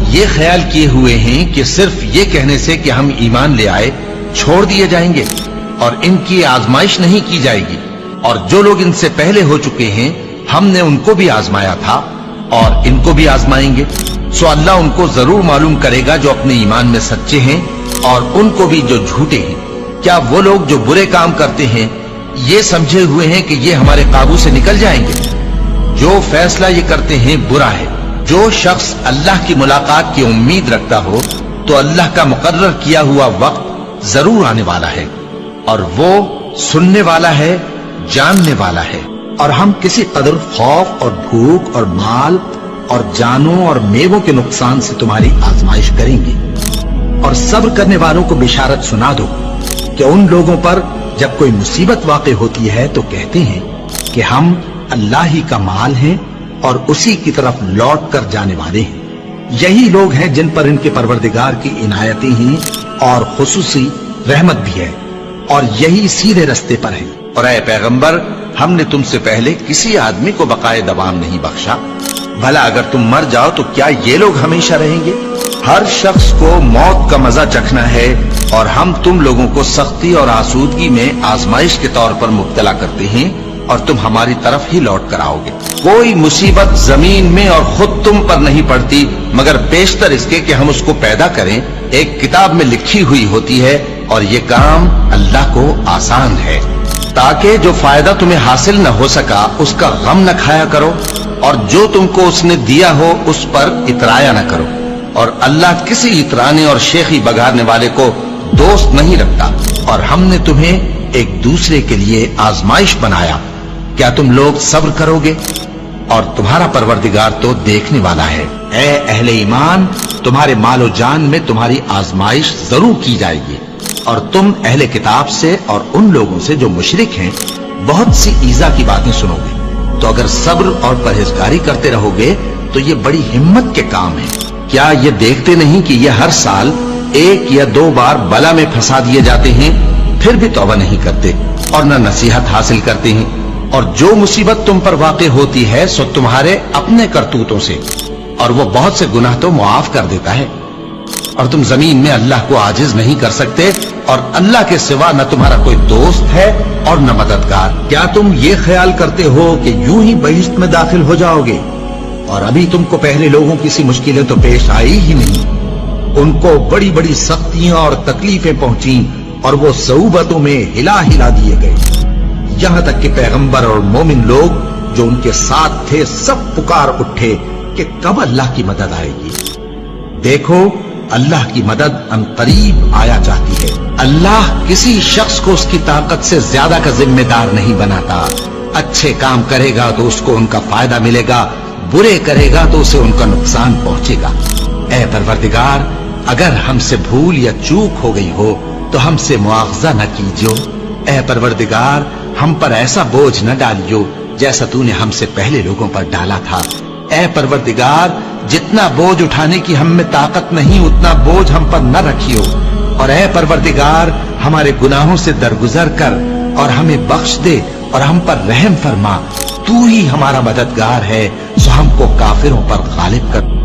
یہ خیال کیے ہوئے ہیں کہ صرف یہ کہنے سے کہ ہم ایمان لے آئے چھوڑ دیے جائیں گے اور ان کی آزمائش نہیں کی جائے گی؟ اور جو لوگ ان سے پہلے ہو چکے ہیں ہم نے ان کو بھی آزمایا تھا اور ان کو بھی آزمائیں گے، سو اللہ ان کو ضرور معلوم کرے گا جو اپنے ایمان میں سچے ہیں اور ان کو بھی جو جھوٹے ہیں۔ کیا وہ لوگ جو برے کام کرتے ہیں یہ سمجھے ہوئے ہیں کہ یہ ہمارے قابو سے نکل جائیں گے؟ جو فیصلہ یہ کرتے ہیں برا ہے۔ جو شخص اللہ کی ملاقات کی امید رکھتا ہو تو اللہ کا مقرر کیا ہوا وقت ضرور آنے والا ہے، اور وہ سننے والا ہے، جاننے والا ہے۔ اور ہم کسی قدر خوف اور بھوک اور مال اور جانوں اور میووں کے نقصان سے تمہاری آزمائش کریں گے، اور صبر کرنے والوں کو بشارت سنا دو کہ ان لوگوں پر جب کوئی مصیبت واقع ہوتی ہے تو کہتے ہیں کہ ہم اللہ ہی کا مال ہیں اور اسی کی طرف لوٹ کر جانے والے ہیں۔ یہی لوگ ہیں جن پر ان کے پروردگار کی عنایتیں ہیں اور خصوصی رحمت بھی ہے، اور یہی سیدھے رستے پر ہیں۔ اور اے پیغمبر، ہم نے تم سے پہلے کسی آدمی کو بقائے دوام نہیں بخشا، بھلا اگر تم مر جاؤ تو کیا یہ لوگ ہمیشہ رہیں گے؟ ہر شخص کو موت کا مزہ چکھنا ہے، اور ہم تم لوگوں کو سختی اور آسودگی میں آزمائش کے طور پر مبتلا کرتے ہیں، اور تم ہماری طرف ہی لوٹ کر آؤ گے۔ کوئی مصیبت زمین میں اور خود تم پر نہیں پڑتی مگر بیشتر اس کے کہ ہم اس کو پیدا کریں ایک کتاب میں لکھی ہوئی ہوتی ہے، اور یہ کام اللہ کو آسان ہے، تاکہ جو فائدہ تمہیں حاصل نہ ہو سکا اس کا غم نہ کھایا کرو، اور جو تم کو اس نے دیا ہو اس پر اترایا نہ کرو۔ اور اللہ کسی اترانے اور شیخی بگاڑنے والے کو دوست نہیں رکھتا۔ اور ہم نے تمہیں ایک دوسرے کے لیے آزمائش بنایا، کیا تم لوگ صبر کرو گے؟ اور تمہارا پروردگار تو دیکھنے والا ہے۔ اے اہل ایمان، تمہارے مال و جان میں تمہاری آزمائش ضرور کی جائے گی، اور تم اہل کتاب سے اور ان لوگوں سے جو مشرک ہیں بہت سی ایذا کی باتیں سنو گے، تو اگر صبر اور پرہیزگاری کرتے رہو گے تو یہ بڑی ہمت کے کام ہے۔ کیا یہ دیکھتے نہیں کہ یہ ہر سال 1 یا 2 بار بلا میں پھنسا دیے جاتے ہیں، پھر بھی توبہ نہیں کرتے اور نہ نصیحت حاصل کرتے ہیں؟ اور جو مصیبت تم پر واقع ہوتی ہے سو تمہارے اپنے کرتوتوں سے، اور وہ بہت سے گناہ تو معاف کر دیتا ہے۔ اور تم زمین میں اللہ کو عاجز نہیں کر سکتے، اور اللہ کے سوا نہ تمہارا کوئی دوست ہے اور نہ مددگار۔ کیا تم یہ خیال کرتے ہو کہ یوں ہی بہشت میں داخل ہو جاؤ گے، اور ابھی تم کو پہلے لوگوں کی سی مشکلیں تو پیش آئی ہی نہیں؟ ان کو بڑی بڑی سختیاں اور تکلیفیں پہنچیں، اور وہ صعوبتوں میں ہلا دیے گئے، یہاں تک کہ پیغمبر اور مومن لوگ جو ان کے ساتھ تھے سب پکار اٹھے کہ کب اللہ کی مدد آئے گی۔ دیکھو، اللہ کی مدد ان قریب آیا چاہتی ہے۔ اللہ کسی شخص کو اس کی طاقت سے زیادہ کا ذمہ دار نہیں بناتا۔ اچھے کام کرے گا تو اس کو ان کا فائدہ ملے گا، برے کرے گا تو اسے ان کا نقصان پہنچے گا۔ اے پروردگار، اگر ہم سے بھول یا چوک ہو گئی ہو تو ہم سے مواخذہ نہ کیجو۔ اے پروردگار، ہم پر ایسا بوجھ نہ ڈالیو جیسا تو نے ہم سے پہلے لوگوں پر ڈالا تھا۔ اے پروردگار، جتنا بوجھ اٹھانے کی ہم میں طاقت نہیں اتنا بوجھ ہم پر نہ رکھیو، اور اے پروردگار، ہمارے گناہوں سے درگزر کر اور ہمیں بخش دے اور ہم پر رحم فرما۔ تو ہی ہمارا مددگار ہے، سو ہم کو کافروں پر غالب کر۔